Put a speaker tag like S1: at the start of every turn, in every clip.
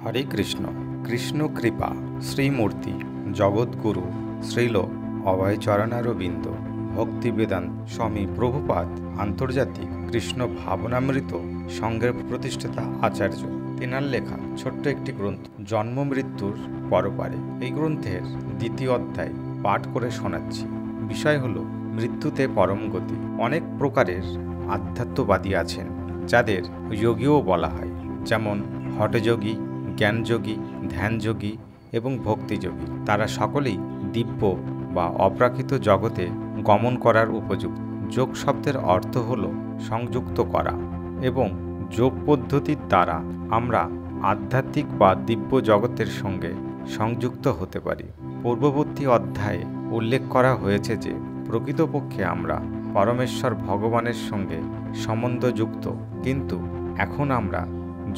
S1: হরে কৃষ্ণ। কৃষ্ণ কৃপা শ্রীমূর্তি জগৎগুরু শ্রীল অভয়চরণারবিন্দ ভক্তিবেদান্ত স্বামী প্রভুপাদ আন্তর্জাতিক কৃষ্ণ ভাবনামৃত সংঘের প্রতিষ্ঠাতা আচার্য তেনার লেখা ছোট্ট একটি গ্রন্থ জন্ম মৃত্যুর পরপারে। এই গ্রন্থের দ্বিতীয় অধ্যায় পাঠ করে শোনাচ্ছি। বিষয় হলো মৃত্যুতে পরম গতি। অনেক প্রকারের আধ্যাত্মবাদী আছেন যাদের যোগীও বলা হয়, যেমন হঠযোগী, জ্ঞানযোগী, ধ্যানযোগী এবং ভক্তিযোগী। তারা সকলেই দিব্য বা অপ্রাকৃত জগতে গমন করার উপযুক্ত। যোগ শব্দের অর্থ হল সংযুক্ত করা, এবং যোগ পদ্ধতির দ্বারা আমরা আধ্যাত্মিক বা দিব্য জগতের সঙ্গে সংযুক্ত হতে পারি। পূর্ববর্তী অধ্যায়ে উল্লেখ করা হয়েছে যে প্রকৃতপক্ষে আমরা পরমেশ্বর ভগবানের সঙ্গে সম্বন্ধযুক্ত, কিন্তু এখন আমরা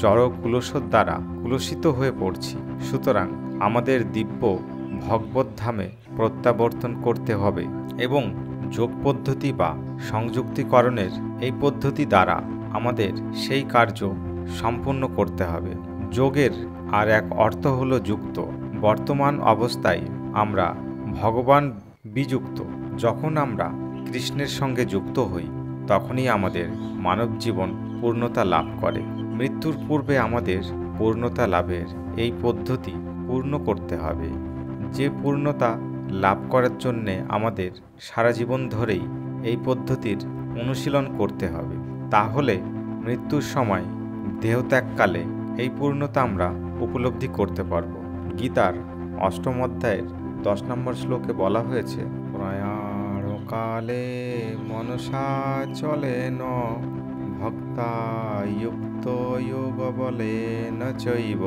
S1: জড় কুলসর দ্বারা কুলসিত হয়ে পড়ছি। সুতরাং আমাদের দিব্য ভগবদ্ধামে প্রত্যাবর্তন করতে হবে এবং যোগ পদ্ধতি বা সংযুক্তিকরণের এই পদ্ধতি দ্বারা আমাদের সেই কার্য সম্পূর্ণ করতে হবে। যোগের আর এক অর্থ হল যুক্ত। বর্তমান অবস্থায় আমরা ভগবান বিযুক্ত। যখন আমরা কৃষ্ণের সঙ্গে যুক্ত হই তখনই আমাদের মানব জীবন পূর্ণতা লাভ করে। মৃত্যুর পূর্বে আমাদের পূর্ণতা লাভের এই পদ্ধতি পূর্ণ করতে হবে। যে পূর্ণতা লাভ করার জন্যে আমাদের সারা জীবন ধরেই এই পদ্ধতির অনুশীলন করতে হবে। তাহলে মৃত্যুর সময় দেহত্যাগকালে এই পূর্ণতা আমরা উপলব্ধি করতে পারব। গীতার ৮ম অধ্যায়ের ১০ নম্বর শ্লোকে বলা হয়েছে, প্রয়াণকালে মনসা চলেন ভক্তা যুক্ত যোগ বলেন চৈব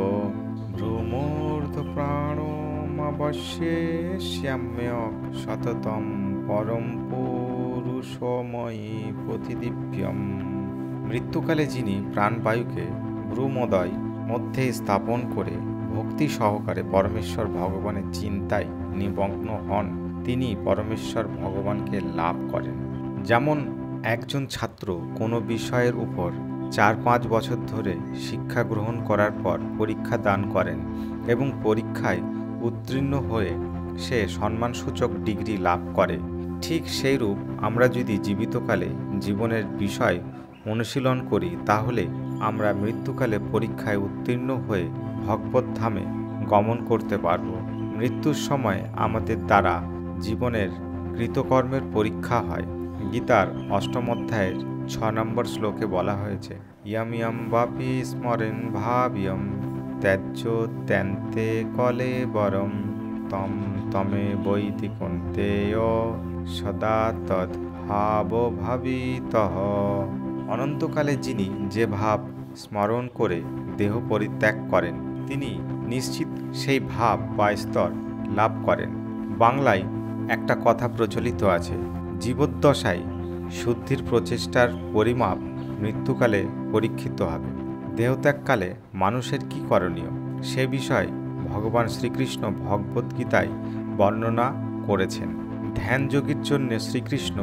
S1: ভ্রূমূর্ধ প্রাণমবশ্যে শ্যাম্যক সততম পরম পুরুষময়ী প্রতিদিব্যম। মৃত্যুকালে যিনি প্রাণবায়ুকে ভ্রূমোদয় মধ্যে স্থাপন করে ভক্তি সহকারে পরমেশ্বর ভগবানের চিন্তায় নিমগ্ন হন, তিনি পরমেশ্বর ভগবানকে লাভ করেন। যেমন একজন ছাত্র কোনো বিষয়ের উপর ৪-৫ বছর ধরে শিক্ষা গ্রহণ করার পর পরীক্ষা দান করেন এবং পরীক্ষায় উত্তীর্ণ হয়ে সে সম্মানসূচক ডিগ্রি লাভ করে, ঠিক সেইরূপ আমরা যদি জীবিতকালে জীবনের বিষয় অনুশীলন করি তাহলে আমরা মৃত্যুকালে পরীক্ষায় উত্তীর্ণ হয়ে ভগবদ্ধামে গমন করতে পারব। মৃত্যুর সময় আমাদের দ্বারা জীবনের কৃতকর্মের পরীক্ষা হয়। গীতার ৮ম অধ্যায়ের ৬ নম্বর শ্লোকে বলা হয়েছে, ইয়ম ইয়ম বাপি স্মরেন ভাব্যম ত্যাজ্য ত্যন্তে কলে বরম তম তমে বৈদিকন্তেয় সদা তদ ভাব ভাবিতঃ। অনন্তকালে যিনি যে ভাব স্মরণ করে দেহ পরিত্যাগ করেন তিনি নিশ্চিত সেই ভাব বা স্তর লাভ করেন। বাংলায় একটা কথা প্রচলিত আছে, জীবদ্দশায় শুদ্ধির প্রচেষ্টার পরিমাপ মৃত্যুকালে পরীক্ষিত হবে। দেহত্যাগকালে মানুষের কি করণীয় সে বিষয়ে ভগবান শ্রীকৃষ্ণ ভগবদ্গীতায় বর্ণনা করেছেন। ধ্যানযোগীর জন্য শ্রীকৃষ্ণ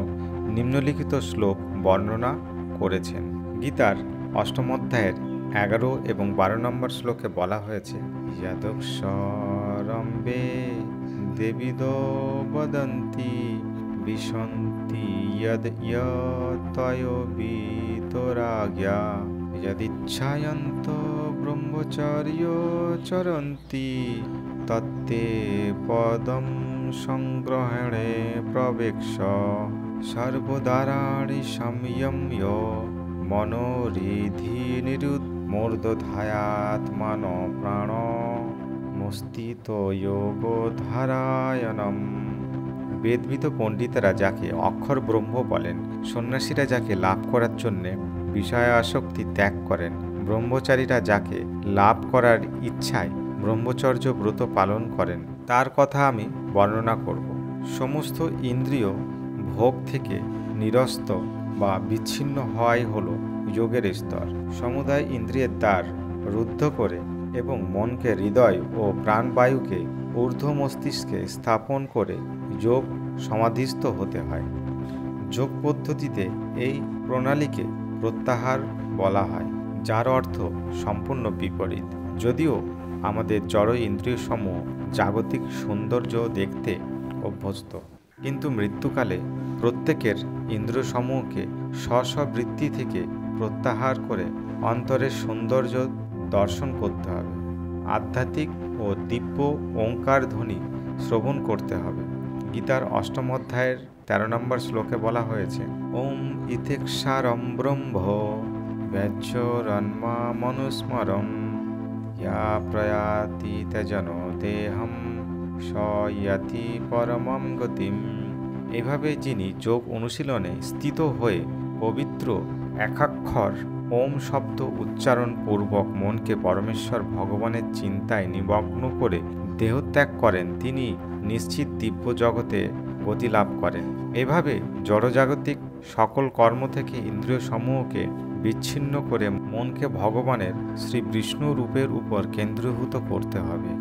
S1: নিম্নলিখিত শ্লোক বর্ণনা করেছেন। গীতার ৮ম অধ্যায়ের ১১ এবং ১২ নম্বর শ্লোকে বলা হয়েছে, যদক্ষরম্বে দেবিদ বদন্তি বিশন্তি যদ ইয়তয় বিতরাজ্ঞা যদিচ্ছায়ন্ত ব্রহ্মচর্য চরন্তি তত্তে পদম সংগ্রহণে প্রবেক্ষ সর্বদারাণি সংযম্য মনোরিধি নিরুদ্ধমূর্ধধায়াত্মান প্রাণ মস্তিত যোগ ধারায়ণম। বেদবিদ পণ্ডিতেরা যাকে অক্ষর ব্রহ্ম বলেন, সন্ন্যাসীরা যাকে লাভ করার জন্যে বিষয় আসক্তি ত্যাগ করেন, ব্রহ্মচারীরা যাকে লাভ করার ইচ্ছায় ব্রহ্মচর্য ব্রত পালন করেন, তার কথা আমি বর্ণনা করব। সমস্ত ইন্দ্রিয় ভোগ থেকে নিরস্ত বা বিচ্ছিন্ন হওয়াই হল যোগের স্তর। সমুদায় ইন্দ্রিয়ের দ্বার রুদ্ধ করে এবং মনকে হৃদয় ও প্রাণবায়ুকে ঊর্ধ্ব মস্তিষ্কে স্থাপন করে যোগ সমাধিস্থ হতে হয়। যোগ পদ্ধতিতে এই প্রণালীকে প্রত্যাহার বলা হয়, যার অর্থ সম্পূর্ণ বিপরীত। যদিও আমাদের জড় ইন্দ্রিয় সমূহ জাগতিক সৌন্দর্য দেখতে অভ্যস্ত, কিন্তু মৃত্যুকালে প্রত্যেকের ইন্দ্রিয় সমূহকে স্ব বৃত্তি থেকে প্রত্যাহার করে অন্তরের সৌন্দর্য দর্শন করতে হবে। আধ্যাত্মিক ও দিব্য ওঙ্কার ধ্বনি শ্রবণ করতে হবে। গীতার ৮ম অধ্যায়ের ১৩ নম্বর শ্লোকে বলা হয়েছে, ওম ইথেক্ষারম ব্রহ্ম ব্যজ্যরন্মা মনুস্মরম ইয়া প্রয়াতি তেজন দেহম স ইয়াতি পরমম গতিম। এভাবে যিনি যোগ অনুশীলনে স্থিত হয়ে পবিত্র একাক্ষর ওম শব্দ উচ্চারণ পূর্বক মনকে পরমেশ্বর ভগবানের চিন্তায় নিমগ্ন করে দেহত্যাগ করেন, তিনি নিশ্চিত দিব্য জগতে গতি লাভ করেন। এভাবে জড়জাগতিক সকল কর্ম থেকে ইন্দ্রিয় সমূহকে বিচ্ছিন্ন করে মনকে ভগবানের শ্রী বিষ্ণু রূপের উপর কেন্দ্রীভূত করতে হবে।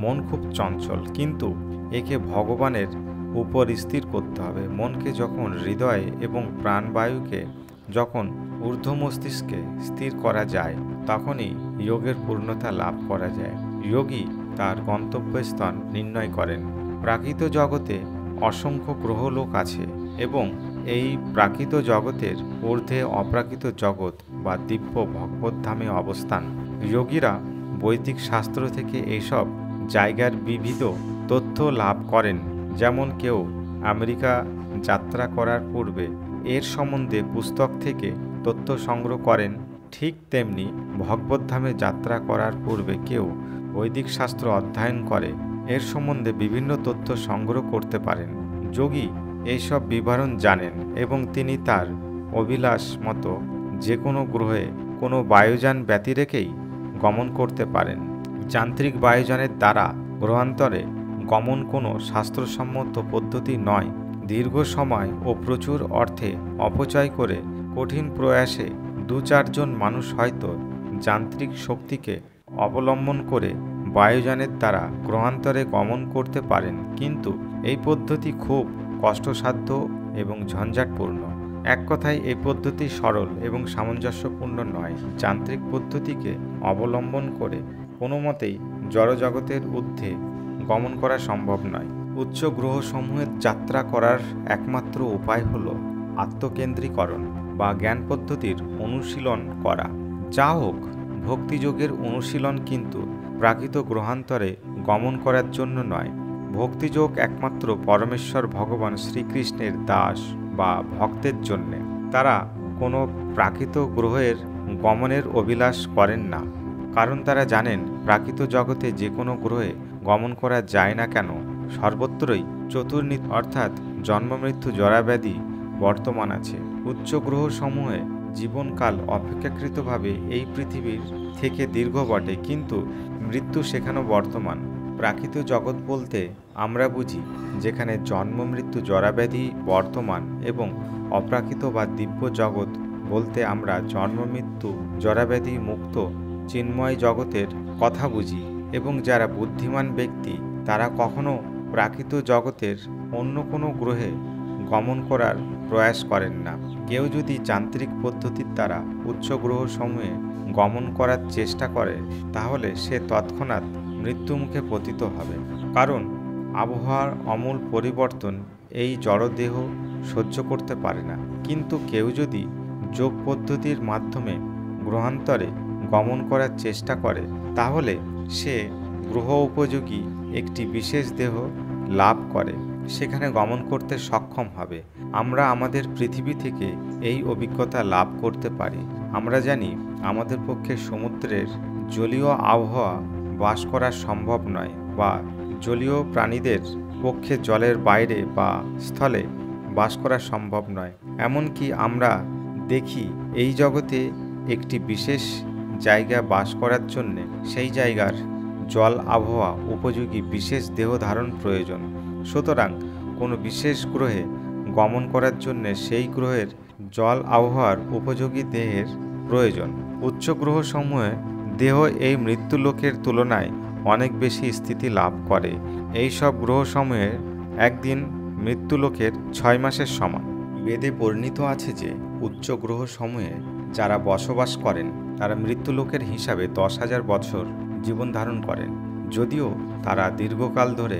S1: মন খুব চঞ্চল, কিন্তু একে ভগবানের উপর স্থির করতে হবে। মনকে যখন হৃদয়ে এবং প্রাণবায়ুকে যখন ঊর্ধ্ব মস্তিষ্কে স্থির করা যায়, তখনই যোগের পূর্ণতা লাভ করা যায়। যোগী তার গন্তব্যস্থান নির্ণয় করেন। প্রাকৃত জগতে অসংখ্য গ্রহলোক আছে এবং এই প্রাকৃত জগতের ঊর্ধ্বে অপ্রাকৃত জগৎ বা দিব্য ভগবদ্ধামে অবস্থান। যোগীরা বৈদিক শাস্ত্র থেকে এইসব জায়গার বিবিধ তথ্য লাভ করেন। যেমন কেউ আমেরিকা যাত্রা করার পূর্বে এর সম্বন্ধে পুস্তক থেকে তথ্য সংগ্রহ করেন, ঠিক তেমনি ভগবদ্ধামে যাত্রা করার পূর্বে কেউ বৈদিক শাস্ত্র অধ্যয়ন করে এর সম্বন্ধে বিভিন্ন তথ্য সংগ্রহ করতে পারেন। যোগী এইসব বিবরণ জানেন এবং তিনি তার অভিলাষ মতো যে কোনো গ্রহে কোনো বায়ুযান ব্যতি রেখেই গমন করতে পারেন। যান্ত্রিক বায়ুযানের দ্বারা গ্রহান্তরে গমন কোনো শাস্ত্রসম্মত পদ্ধতি নয়। দীর্ঘ সময় ও প্রচুর অর্থে অপচয় করে কঠিন প্রয়াসে ২-৪ জন মানুষ হয়তো যান্ত্রিক শক্তিকে অবলম্বন করে বায়ুযানের দ্বারা গ্রহান্তরে গমন করতে পারেন, কিন্তু এই পদ্ধতি খুব কষ্টসাধ্য এবং ঝঞ্ঝাটপূর্ণ। এক কথায় এই পদ্ধতি সরল এবং সামঞ্জস্যপূর্ণ নয়। যান্ত্রিক পদ্ধতিকে অবলম্বন করে কোনো মতেই জড়জগতের ঊর্ধ্বে গমন করা সম্ভব নয়। উচ্চ গ্রহসমূহের যাত্রা করার একমাত্র উপায় হল আত্মকেন্দ্রীকরণ বা জ্ঞান পদ্ধতির অনুশীলন করা। যা হোক, ভক্তিযোগের অনুশীলন কিন্তু প্রাকৃত গ্রহান্তরে গমন করার জন্য নয়। ভক্তিযোগ একমাত্র পরমেশ্বর ভগবান শ্রীকৃষ্ণের দাস বা ভক্তের জন্যে। তারা কোনো প্রাকৃত গ্রহের গমনের অভিলাষ করেন না, কারণ তারা জানেন প্রাকৃত জগতে যে কোনো গ্রহে গমন করা যায় না কেন, সর্বত্রই চতুর্নীতি অর্থাৎ জন্মমৃত্যু জরাব্যাধি বর্তমান আছে। উচ্চ গ্রহসমূহে জীবনকাল অপেক্ষাকৃতভাবে এই পৃথিবীর থেকে দীর্ঘ বটে, কিন্তু মৃত্যু সেখানেও বর্তমান। প্রাকৃত জগৎ বলতে আমরা বুঝি যেখানে জন্ম মৃত্যু জরাব্যাধি বর্তমান, এবং অপ্রাকৃত বা দিব্য জগৎ বলতে আমরা জন্ম মৃত্যু জরাব্যাধি মুক্ত চিন্ময় জগতের কথা বুঝি। এবং যারা বুদ্ধিমান ব্যক্তি তারা কখনো প্রাকৃত জগতের অন্য কোনো গ্রহে গমন করার প্রয়াস করেন না। কেউ যদি যান্ত্রিক পদ্ধতির দ্বারা উচ্চ গ্রহসমূহে গমন করার চেষ্টা করে তাহলে সে তৎক্ষণাৎ মৃত্যুমুখে পতিত হবে, কারণ আবহাওয়ার আমূল পরিবর্তন এই জড়দেহ সহ্য করতে পারে না। কিন্তু কেউ যদি যোগ পদ্ধতির মাধ্যমে গ্রহান্তরে গমন করার চেষ্টা করে তাহলে সে গ্রহ উপযোগী একটি বিশেষ দেহ লাভ করে সেখানে গমন করতে সক্ষম হবে। আমরা আমাদের পৃথিবী থেকে এই অভিজ্ঞতা লাভ করতে পারি। আমরা জানি আমাদের পক্ষে সমুদ্রের জলীয় আবহাওয়া বাস করা সম্ভব নয়, বা জলীয় প্রাণীদের পক্ষে জলের বাইরে বা স্থলে বাস করা সম্ভব নয়। এমনকি আমরা দেখি এই জগতে একটি বিশেষ জায়গা বাস করার জন্য সেই জায়গার জল আবহাওয়া উপযোগী বিশেষ দেহ ধারণ প্রয়োজন। সুতরাং কোনো বিশেষ গ্রহে গমন করার জন্য সেই গ্রহের জল আবহাওয়ার উপযোগী দেহের প্রয়োজন। উচ্চ গ্রহসমূহে দেহ এই মৃত্যুলোকের তুলনায় অনেক বেশি স্থিতি লাভ করে। এই সব গ্রহসমূহে একদিন মৃত্যুলোকের 6 মাসের সমান। বেদে বর্ণিত আছে যে উচ্চ গ্রহসমূহে যারা বসবাস করেন তারা মৃত্যুলোকের হিসাবে 10,000 বছর জীবন ধারণ করেন। যদিও তারা দীর্ঘকাল ধরে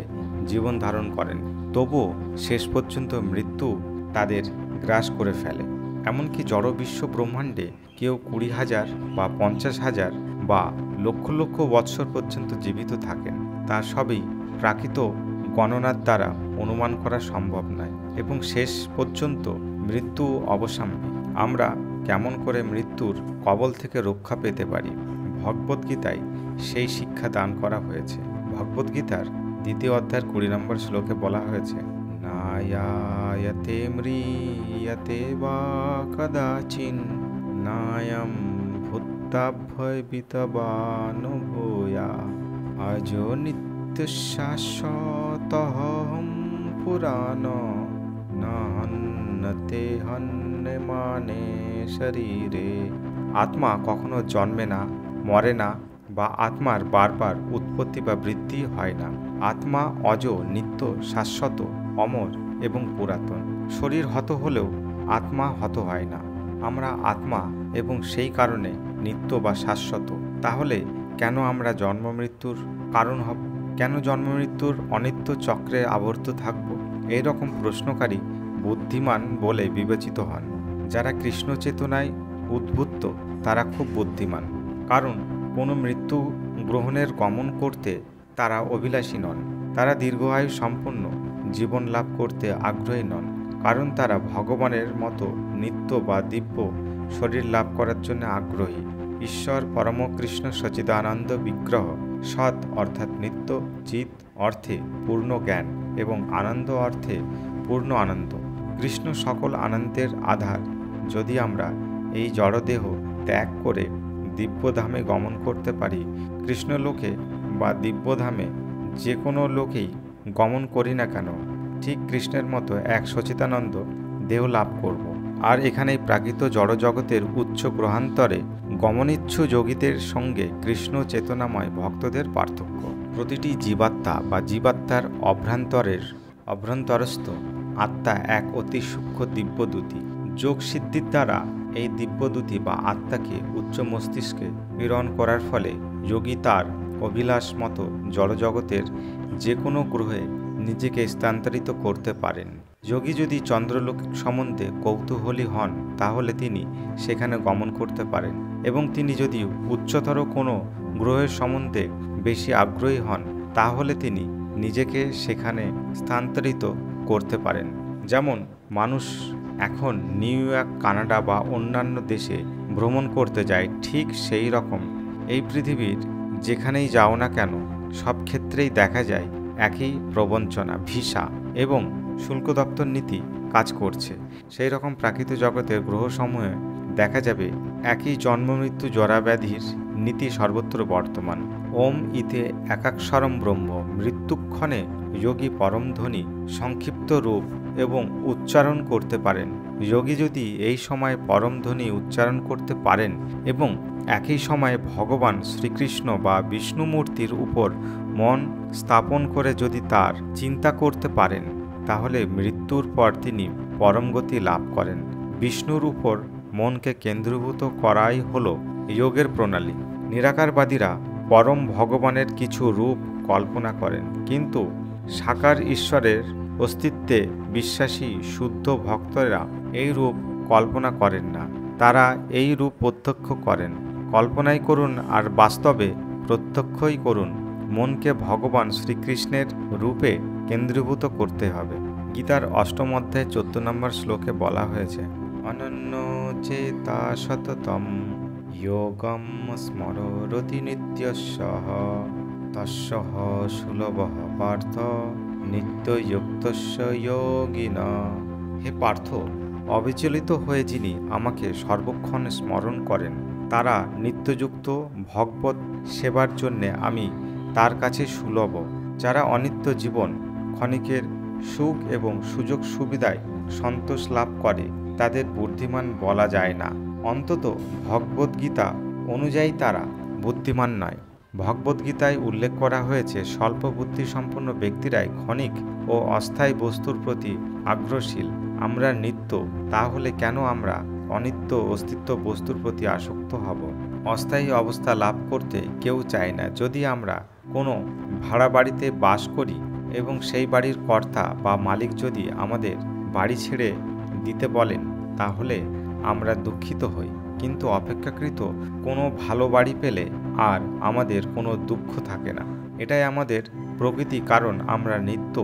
S1: জীবন ধারণ করেন, তবুও শেষ পর্যন্ত মৃত্যু তাদের গ্রাস করে ফেলে। এমনকি জড় বিশ্ব ব্রহ্মাণ্ডে কেউ 20,000 বা 50,000 বা লক্ষ লক্ষ বৎসর পর্যন্ত জীবিত থাকেন। তা সবই প্রাকৃত গণনার দ্বারা অনুমান করা সম্ভব নয় এবং শেষ পর্যন্ত মৃত্যু অবসাম্য। আমরা কেমন করে মৃত্যুর কবল থেকে রক্ষা পেতে পারি, ভগবদ্গীতায় সেই শিক্ষা দান করা হয়েছে। ভগবদ্গীতার 2য় অধ্যায়ের 20 নম্বর শ্লোকে বলা হয়েছে, নায়ায়তে ম্রিয়তে বা কদাচিন নায়ম ভূতাভয়বিতবানুভূয়া আজো নিত্যশাশ্বতহং পুরাণ নাহন্নতে হন্যমানে শরীরে। আত্মা কখনো জন্মে না, মরে না, বা আত্মার বারবার উৎপত্তি বা বৃদ্ধি হয় না। আত্মা অজ, নিত্য, শাশ্বত, অমর এবং পুরাতন। শরীর হত হলেও আত্মা হত হয় না। আমরা আত্মা এবং সেই কারণে নিত্য বা শাশ্বত। তাহলে কেন আমরা জন্ম মৃত্যুর কারণ হব? কেন জন্ম মৃত্যুর অনিত্য চক্রে আবর্ত থাকব? এই রকম প্রশ্নকারী বুদ্ধিমান বলে বিবেচিত হন। যারা কৃষ্ণ চেতনায় উদ্বুদ্ধ তারা খুব বুদ্ধিমান, কারণ কোনো মৃত্যু গ্রহণের গমন করতে তারা অভিলাষী নন। তারা দীর্ঘায়ু সম্পন্ন জীবন লাভ করতে আগ্রহী নন, কারণ তারা ভগবানের মতো নিত্য বা দিব্য শরীর লাভ করার জন্য আগ্রহী। ঈশ্বর পরম কৃষ্ণ সচিদানন্দ বিগ্রহ সৎ অর্থাৎ নিত্য, চিৎ অর্থে পূর্ণ জ্ঞান এবং আনন্দ অর্থে পূর্ণ আনন্দ। কৃষ্ণ সকল আনন্দের আধার। যদি আমরা এই জড়দেহ ত্যাগ করে দিব্যধামে গমন করতে পারি, কৃষ্ণলোকে বা দিব্যধামে যে কোনো লোকেই গমন করি না কেন, ঠিক কৃষ্ণের মতো এক সচিদানন্দ দেহ লাভ করব। আর এখানেই প্রাকৃত জড়জগতের উচ্চ গ্রহান্তরে গমনিচ্ছু যোগীদের সঙ্গে কৃষ্ণ চেতনাময় ভক্তদের পার্থক্য। প্রতিটি জীবাত্মা বা জীবাত্মার অভ্যন্তরস্থ আত্মা এক অতি সূক্ষ্ম দিব্যদূতী। যোগ সিদ্ধির দ্বারা এই দিব্যদূতী বা আত্মাকে উচ্চ মস্তিষ্কে প্রেরণ করার ফলে যোগী তার অভিলাষ মতো জড়জগতের যে কোনো গ্রহে নিজেকে স্থানান্তরিত করতে পারেন। যোগী যদি চন্দ্রলোক সম্বন্ধে কৌতূহলী হন, তাহলে তিনি সেখানে গমন করতে পারেন, এবং তিনি যদি উচ্চতর কোনো গ্রহের সম্বন্ধে বেশি আগ্রহী হন, তাহলে তিনি নিজেকে সেখানে স্থানান্তরিত করতে পারেন। যেমন মানুষ এখন নিউ ইয়র্ক, কানাডা বা অন্যান্য দেশে ভ্রমণ করতে যায়, ঠিক সেই রকম এই পৃথিবীর যেখানেই যাও না কেন সব ক্ষেত্রেই দেখা যায় একই প্রবঞ্চনা, ভিসা এবং শুল্ক দপ্তর নীতি কাজ করছে। সেই রকম প্রাকৃত জগতের গ্রহসমূহে দেখা যাবে একই জন্ম মৃত্যু জরাব্যাধির নীতি সর্বত্র বর্তমান। ওম ইতে একাক্ষরম ব্রহ্ম মৃত্যুক্ষণে যোগী পরমধ্বনি সংক্ষিপ্ত রূপ এবং উচ্চারণ করতে পারেন। যোগী যদি এই সময় পরমধ্বনি উচ্চারণ করতে পারেন এবং একই সময়ে ভগবান শ্রীকৃষ্ণ বা বিষ্ণুমূর্তির উপর মন স্থাপন করে যদি তার চিন্তা করতে পারেন, তাহলে মৃত্যুর পর তিনি পরমগতি লাভ করেন। বিষ্ণুর উপর মনকে কেন্দ্রীভূত করাই হল যোগের প্রণালী। নিরাকারবাদীরা পরম ভগবানের কিছু রূপ কল্পনা করেন, কিন্তু সাকার ঈশ্বরের অস্তিত্বে বিশ্বাসী শুদ্ধ ভক্তরা এই রূপ কল্পনা করেন না। তারা এই রূপ প্রত্যক্ষ করেন। কল্পনাই করুন আর বাস্তবে প্রত্যক্ষই করুন। মনকে ভগবান শ্রীকৃষ্ণের রূপে কেন্দ্রীভূত করতে হবে। গীতার 8ম অধ্যায় 14 নম্বর শ্লোকে বলা হয়েছে, অনন্য চেতা সততম যোগম স্মরতি নিত্যস্যঃ তস্যঃ সুলভঃ পার্থ নিত্যযুক্তস্য যোগিনা। হে পার্থ, অবিচলিত হয়ে যিনি আমাকে সর্বক্ষণ স্মরণ করেন, তারা নিত্যযুক্ত। ভগবত সেবার জন্যে আমি তার কাছে সুলভ। যারা অনিত্য জীবন ক্ষণিকের সুখ এবং সুযোগ সুবিধায় সন্তোষ লাভ করে, তাদের বুদ্ধিমান বলা যায় না। অন্তত ভগবদ্গীতা অনুযায়ী তারা বুদ্ধিমান নয়। ভগবদ্গীতায় উল্লেখ করা হয়েছে, স্বল্প বুদ্ধিসম্পন্ন ব্যক্তিরাই ক্ষণিক ও অস্থায়ী বস্তুর প্রতি আগ্রহশীল। আমরা নিত্য, তাহলে কেন আমরা অনিত্য অস্তিত্ব বস্তুর প্রতি আসক্ত হব? অস্থায়ী অবস্থা লাভ করতে কেউ চায় না। যদি আমরা কোনো ভাড়া বাড়িতে বাস করি এবং সেই বাড়ির কর্তা বা মালিক যদি আমাদের বাড়ি ছেড়ে দিতে বলেন, তাহলে আমরা দুঃখিত হই। কিন্তু অপেক্ষাকৃত কোনো ভালো বাড়ি পেলে আর আমাদের কোনো দুঃখ থাকে না। এটাই আমাদের প্রকৃতি, কারণ আমরা নিত্য,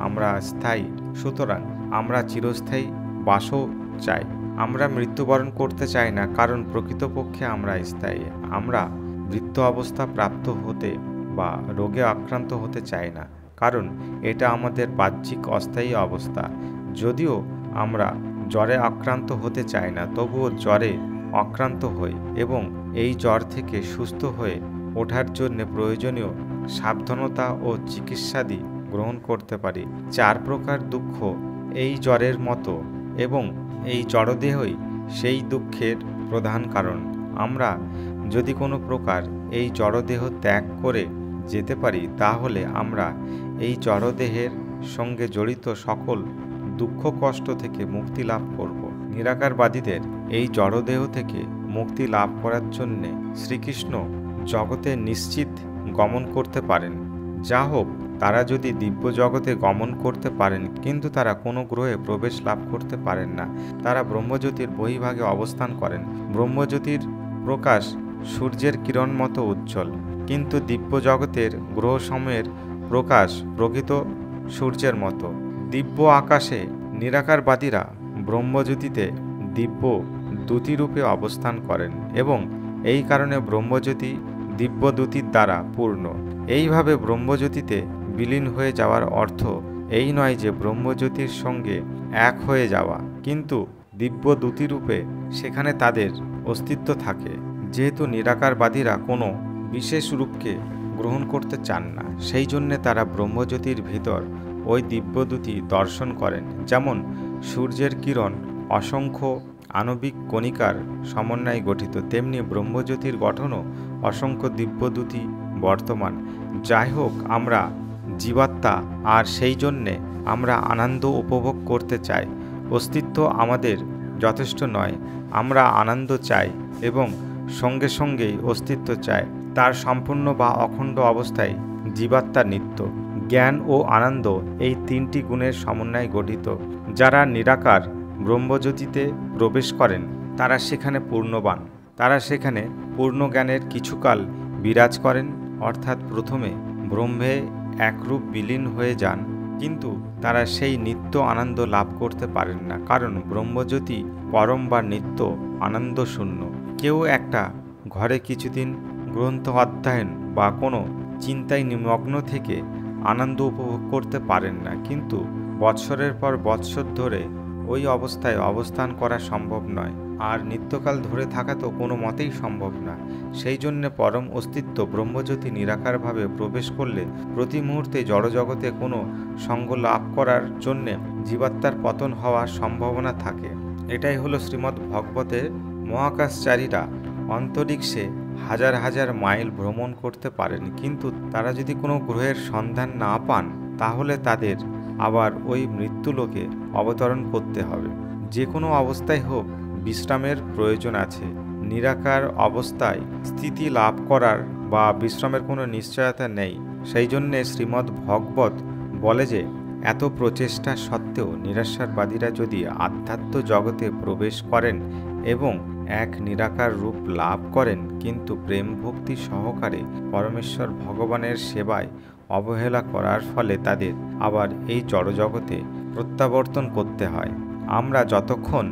S1: আমরা স্থায়ী, সুতরাং আমরা চিরস্থায়ী বাসও চাই। আমরা মৃত্যুবরণ করতে চাই না, কারণ প্রকৃতপক্ষে আমরা স্থায়ী। আমরা বৃদ্ধ অবস্থা প্রাপ্ত হতে বা রোগে আক্রান্ত হতে চাই না, কারণ এটা আমাদের বাহ্যিক অস্থায়ী অবস্থা। যদিও আমরা জ্বরে আক্রান্ত হতে চাই না, তবুও জ্বরে আক্রান্ত হই এবং এই জ্বর থেকে সুস্থ হয়ে ওঠার জন্য প্রয়োজনীয় সাবধানতা ও চিকিৎসাদি গ্রহণ করতে পারি। 4 প্রকার দুঃখ এই জ্বরের মতো এবং এই জড়দেহই সেই দুঃখের প্রধান কারণ। আমরা যদি কোনো প্রকার এই জড়দেহ ত্যাগ করে যেতে পারি, তাহলে আমরা এই জড়দেহের সঙ্গে জড়িত সকল দুঃখ কষ্ট থেকে মুক্তি লাভ করব। নিরাকারবাদীদের এই জড়দেহ থেকে মুক্তি লাভ করার জন্যে শ্রীকৃষ্ণ জগতে নিশ্চিত গমন করতে পারেন। যা হোক, তারা যদি দিব্য জগতে গমন করতে পারেন, কিন্তু তারা কোনো গ্রহে প্রবেশ লাভ করতে পারেন না। তারা ব্রহ্মজ্যোতির বহির্ভাগে অবস্থান করেন। ব্রহ্মজ্যোতির প্রকাশ সূর্যের কিরণ মতো উজ্জ্বল, কিন্তু দিব্য জগতের গ্রহসমূহের প্রকাশ প্রকৃত সূর্যের মতো। দিব্য আকাশে নিরাকারবাদীরা ব্রহ্মজ্যোতিতে দিব্য দ্যুতিরূপে অবস্থান করেন এবং এই কারণে ব্রহ্মজ্যোতি দিব্য দ্যুতির দ্বারা পূর্ণ। এইভাবে ব্রহ্মজ্যোতিতে বিলীন হয়ে যাওয়ার অর্থ এই নয় যে ব্রহ্মজ্যোতির সঙ্গে এক হয়ে যাওয়া, কিন্তু দিব্য দ্যুতিরূপে সেখানে তাদের অস্তিত্ব থাকে। যেহেতু নিরাকারবাদীরা কোনো বিশেষ রূপকে গ্রহণ করতে চান না, সেই জন্যে তারা ব্রহ্মজ্যোতির ভিতর ওই দিব্যদ্যুতি দর্শন করেন। যেমন সূর্যের কিরণ অসংখ্য আণবিক কণিকার সমন্বয়ে গঠিত, তেমনি ব্রহ্মজ্যোতির গঠনও অসংখ্য দিব্যদ্যুতি বর্তমান। যাই হোক, আমরা জীবাত্মা, আর সেই জন্যে আমরা আনন্দ উপভোগ করতে চাই। অস্তিত্ব আমাদের যথেষ্ট নয়, আমরা আনন্দ চাই এবং সঙ্গে সঙ্গেই অস্তিত্ব চাই। তার সম্পূর্ণ বা অখণ্ড অবস্থায় জীবাত্মার নিত্য। জ্ঞান ও আনন্দ এই 3টি গুণের সমন্বয়ে গঠিত। যারা নিরাকার ব্রহ্মজ্যোতিতে প্রবেশ করেন, তারা সেখানে পূর্ণবান। তারা সেখানে পূর্ণ জ্ঞানের কিছুকাল বিরাজ করেন, অর্থাৎ প্রথমে ব্রহ্মে একরূপ বিলীন হয়ে যান, কিন্তু তারা সেই নিত্য আনন্দ লাভ করতে পারেন না, কারণ ব্রহ্মজ্যোতি পরম বা নিত্য আনন্দ শূন্য। কেউ একটা ঘরে কিছুদিন গ্রন্থ অধ্যয়ন বা কোনো চিন্তায় নিমগ্ন থেকে আনন্দ উপভোগ করতে পারেন না, কিন্তু বৎসরের পর বৎসর ধরে ওই অবস্থায় অবস্থান করা সম্ভব নয়, আর নিত্যকাল ধরে থাকা তো কোনো মতেই সম্ভব না। সেই জন্যে পরম অস্তিত্ব ব্রহ্মজ্যোতি নিরাকারভাবে প্রবেশ করলে প্রতি মুহূর্তে জড়জগতে কোনো সঙ্গ লাভ করার জন্যে জীবাত্মার পতন হওয়ার সম্ভাবনা থাকে। এটাই হলো শ্রীমদ্ ভগবতের। মহাকাশচারীরা অন্তরিক্ষে হাজার হাজার মাইল ভ্রমণ করতে পারেন, কিন্তু তারা যদি কোনো গ্রহের সন্ধান না পান, তাহলে তাদের আবার ওই মৃত্যুলোকে অবতরণ করতে হবে। যে কোনো অবস্থায় হোক, বিশ্রামের প্রয়োজন আছে। নিরাকার অবস্থায় স্থিতি লাভ করার বা বিশ্রামের কোনো নিশ্চয়তা নেই। সেই জন্যে শ্রীমদ্ ভগবত বলে যে এত প্রচেষ্টা সত্ত্বেও নিরাকারবাদীরা যদি আধ্যাত্ম জগতে প্রবেশ করেন এবং এক নিরাকার রূপ লাভ করেন, কিন্তু প্রেম ভক্তি সহকারে পরমেশ্বর ভগবানের সেবায় অবহেলা করার ফলে তাদের আবার এই জড়জগতে প্রত্যাবর্তন করতে হয়। আমরা যতক্ষণ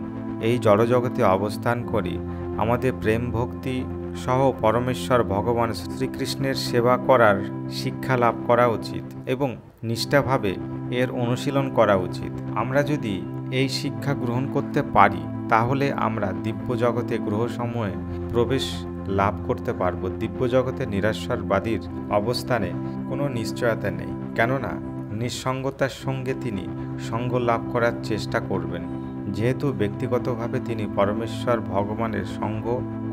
S1: এই জড়জগতে অবস্থান করি, আমাদের প্রেম ভক্তি সহ পরমেশ্বর ভগবান শ্রীকৃষ্ণের সেবা করার শিক্ষা লাভ করা উচিত এবং নিষ্ঠাভাবে এর অনুশীলন করা উচিত। আমরা যদি এই শিক্ষা গ্রহণ করতে পারি, তাহলে আমরা দিব্য জগতে গ্রহসমূহে প্রবেশ লাভ করতে পারব। দিব্য জগতে নিরাকারবাদীর অবস্থানে কোনো নিশ্চয়তা নেই, কেননা নিঃসঙ্গতার সঙ্গে তিনি সঙ্গ লাভ করার চেষ্টা করবেন। যেহেতু ব্যক্তিগতভাবে তিনি পরমেশ্বর ভগবানের সঙ্গ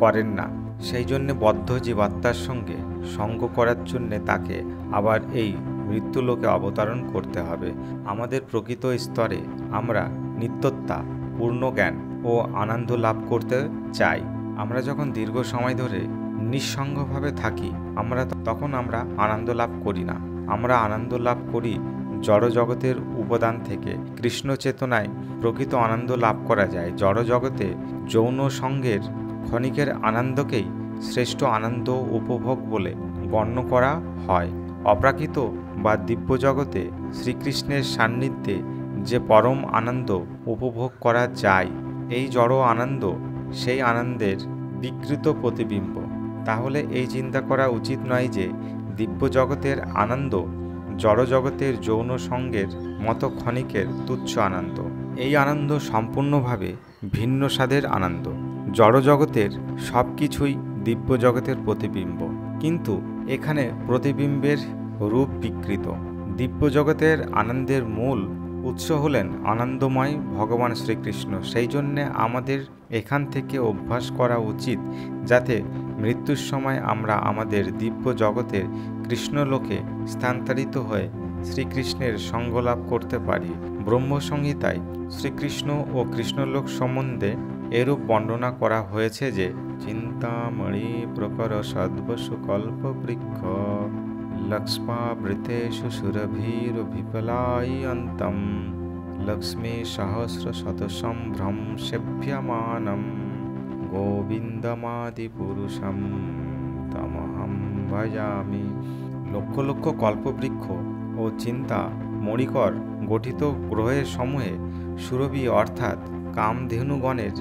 S1: করেন না, সেই জন্যে বদ্ধ জীবাত্মার সঙ্গে সঙ্গ করার জন্যে তাকে আবার এই মৃত্যুলোকে অবতরণ করতে হবে। আমাদের প্রকৃত স্তরে আমরা নিত্যতা, পূর্ণ জ্ঞান ও আনন্দ লাভ করতে চাই। আমরা যখন দীর্ঘ সময় ধরে নিঃসঙ্গভাবে থাকি তখন আমরা আনন্দ লাভ করি না। আমরা আনন্দ লাভ করি জড় জগতের উপাদান থেকে। কৃষ্ণ চেতনায় প্রকৃত আনন্দ লাভ করা যায়। জড় জগতে যৌন সঙ্গের ক্ষণিকের আনন্দকেই শ্রেষ্ঠ আনন্দ উপভোগ বলে গণ্য করা হয়। অপ্রাকৃত বা দিব্য জগতে শ্রীকৃষ্ণের সান্নিধ্যে যে পরম আনন্দ উপভোগ করা যায়, এই জড় আনন্দ সেই আনন্দের বিকৃত প্রতিবিম্ব। তাহলে এই চিন্তা করা উচিত নয় যে দিব্য জগতের আনন্দ জড় জগতের যৌন সঙ্গের মতো ক্ষণিকের তুচ্ছ আনন্দ। এই আনন্দ সম্পূর্ণভাবে ভিন্ন স্বাদের আনন্দ। জড় জগতের সব কিছুই দিব্য জগতের প্রতিবিম্ব, কিন্তু এখানে প্রতিবিম্বের রূপ বিকৃত। দিব্য জগতের আনন্দের মূল উৎস হলেন আনন্দময় ভগবান শ্রীকৃষ্ণ। সেই জন্যে আমাদের এখান থেকে অভ্যাস করা উচিত, যাতে মৃত্যুর সময় আমরা আমাদের দিব্য জগতের কৃষ্ণলোকে স্থানান্তরিত হয়ে শ্রীকৃষ্ণের সঙ্গলাভ করতে পারি। ব্রহ্মসংহিতায় শ্রীকৃষ্ণ ও কৃষ্ণলোক সম্বন্ধে এরূপ বর্ণনা করা হয়েছে যে চিন্তামণি প্রকর সদ্বসু কল্পবৃক্ষ লক্ষ্মাবৃতেষু সুরভিরভিপলায়ন্তম লক্ষ্মী সহস্র শতসম্ভ্রম সেভ্যমানম গোবিন্দমাদি পুরুষম তমহম ভজামি। লক্ষ লক্ষ কল্পবৃক্ষ ও চিন্তা মণিকর গঠিত গ্রহের সমূহে সুরভি অর্থাৎ কামধেনুগণের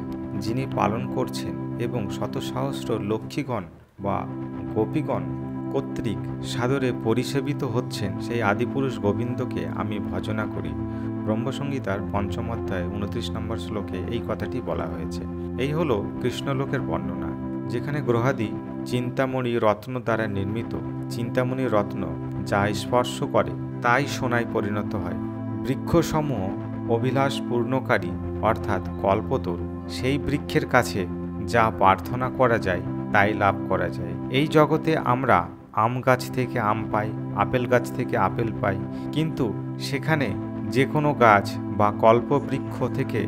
S1: যিনি পালন করছেন এবং শত সহস্র লক্ষ্মীগণ বা গোপীগণ কর্তৃক সাদরে পরিসেবিত হচ্ছেন, সেই আদিপুরুষ গোবিন্দকে আমি ভজনা করি। ব্রহ্মসংহিতার ৫ম অধ্যায় ২৯ নম্বর শ্লোকে এই কথাটি বলা হয়েছে। এই হলো কৃষ্ণলোকের বর্ণনা, যেখানে গ্রহাদি চিন্তামণি রত্ন দ্বারা নির্মিত। চিন্তামণি রত্ন যা স্পর্শ করে তাই সোনায় পরিণত হয়। বৃক্ষসমূহ অভিলাষ পূর্ণকারী অর্থাৎ কল্পতরু। সেই বৃক্ষের কাছে যা প্রার্থনা করা যায় তাই লাভ করা যায়। এই জগতে আমরা আম গাছ থেকে আম পাই, আপেল গাছ থেকে আপেল পাই, কিন্তু সেখানে যে কোনো গাছ বা কল্পবৃক্ষ থেকে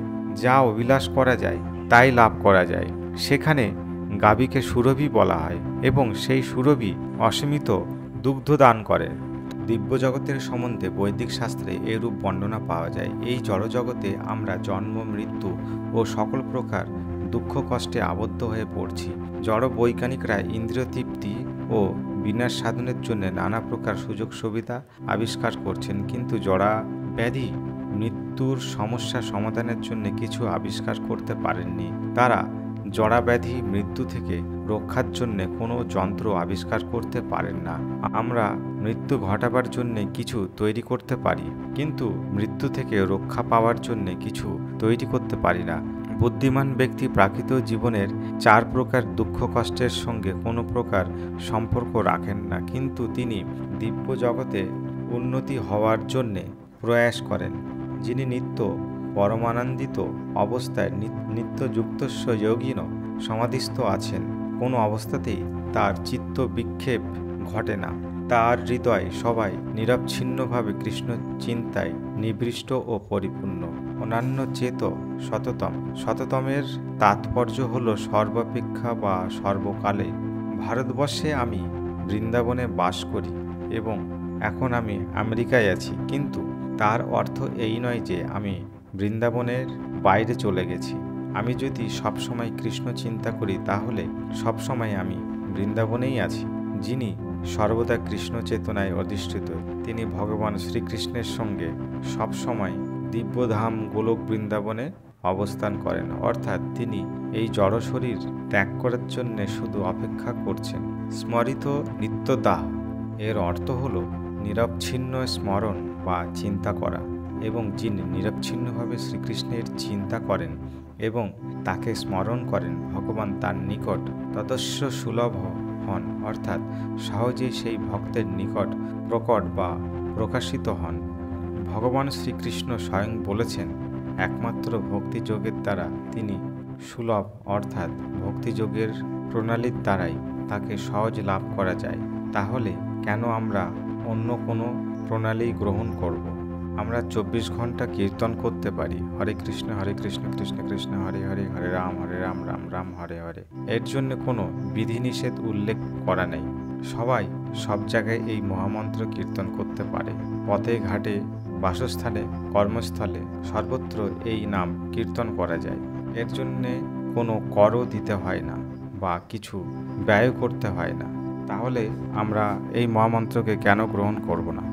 S1: যা অভিলাষ করা যায় তাই লাভ করা যায়। সেখানে গাভীকে সুরভি বলা হয় এবং সেই সুরভি অসীমিত দুগ্ধ দান করে। দিব্য জগতের সম্বন্ধে বৈদিক শাস্ত্রে এরূপ বর্ণনা পাওয়া যায়। এই জড়জগতে আমরা জন্ম, মৃত্যু ও সকল প্রকার দুঃখ কষ্টে আবদ্ধ হয়ে পড়ছি। জড় বৈজ্ঞানিকরা ইন্দ্রিয় তৃপ্তি ও বিনাশ সাধনের জন্য নানা প্রকার সুযোগ সুবিধা আবিষ্কার করছেন, কিন্তু জড়া ব্যাধি মৃত্যুর সমস্যা সমাধানের জন্য কিছু আবিষ্কার করতে পারেননি। তারা জড়া ব্যাধি মৃত্যু থেকে রক্ষার জন্য কোনো যন্ত্র আবিষ্কার করতে পারেন না। আমরা মৃত্যু ঘটাবার জন্য কিছু তৈরি করতে পারি, কিন্তু মৃত্যু থেকে রক্ষা পাওয়ার জন্য কিছু তৈরি করতে পারি না। বুদ্ধিমান ব্যক্তি প্রাকৃত জীবনের 4 প্রকার দুঃখ কষ্টের সঙ্গে কোনো প্রকার সম্পর্ক রাখেন না, কিন্তু তিনি দিব্য জগতে উন্নতি হওয়ার জন্যে প্রয়াস করেন। যিনি নিত্য পরমানন্দিত অবস্থায় নিত্যযুক্তস্য যোগিন সমাধিস্থ আছেন, কোনো অবস্থাতেই তার চিত্ত বিক্ষেপ ঘটে না। তার হৃদয় সবাই নিরবচ্ছিন্নভাবে কৃষ্ণ চিন্তায় নিবিষ্ট ও পরিপূর্ণ। অন্যান্য চেত সততম। সততমের তাৎপর্য হল সর্বাপেক্ষা বা সর্বকালে। ভারতবর্ষে আমি বৃন্দাবনে বাস করি এবং এখন আমি আমেরিকায় আছি, কিন্তু তার অর্থ এই নয় যে আমি বৃন্দাবনের বাইরে চলে গেছি। আমি যদি সবসময় কৃষ্ণ চিন্তা করি তাহলে সবসময় আমি বৃন্দাবনেই আছি। যিনি সর্বদা কৃষ্ণ চেতনায় অধিষ্ঠিত, তিনি ভগবান শ্রীকৃষ্ণের সঙ্গে সবসময় দিব্যধাম গোলক বৃন্দাবনে অবস্থান করেন, অর্থাৎ তিনি এই জড় শরীর ত্যাগ করার জন্য শুধু অপেক্ষা করছেন। স্মরিত নিত্যদাহ এর অর্থ হল নিরবচ্ছিন্ন স্মরণ বা চিন্তা করা, এবং যিনি নিরবচ্ছিন্নভাবে শ্রীকৃষ্ণের চিন্তা করেন এবং তাকে স্মরণ করেন, ভগবান তার নিকট তদস্য সুলভ হন, অর্থাৎ সহজেই সেই ভক্তের নিকট প্রকট বা প্রকাশিত হন। ভগবান শ্রীকৃষ্ণ স্বয়ং বলেছেন, একমাত্র ভক্তিযোগের দ্বারা তিনি সুলভ, অর্থাৎ ভক্তিযোগের প্রণালীর দ্বারাই তাকে সহজ লাভ করা যায়। তাহলে কেন আমরা অন্য কোনো প্রণালী গ্রহণ করব? আমরা 24 ঘন্টা কীর্তন করতে পারি, হরে কৃষ্ণ কৃষ্ণ কৃষ্ণ হরে হরে, হরে রাম রাম রাম হরে হরে। এর জন্য কোনো বিধিনিষেধ উল্লেখ করা নেই। সবাই সব জায়গায় এই মহামন্ত্র কীর্তন করতে পারে। পথে ঘাটে, বাসস্থানে, কর্মস্থলে সর্বত্র এই নাম কীর্তন করা যায়। এর জন্যে কোনো করও দিতে হয় না বা কিছু ব্যয় করতে হয় না। তাহলে আমরা এই মহামন্ত্রকে কেন গ্রহণ করব না?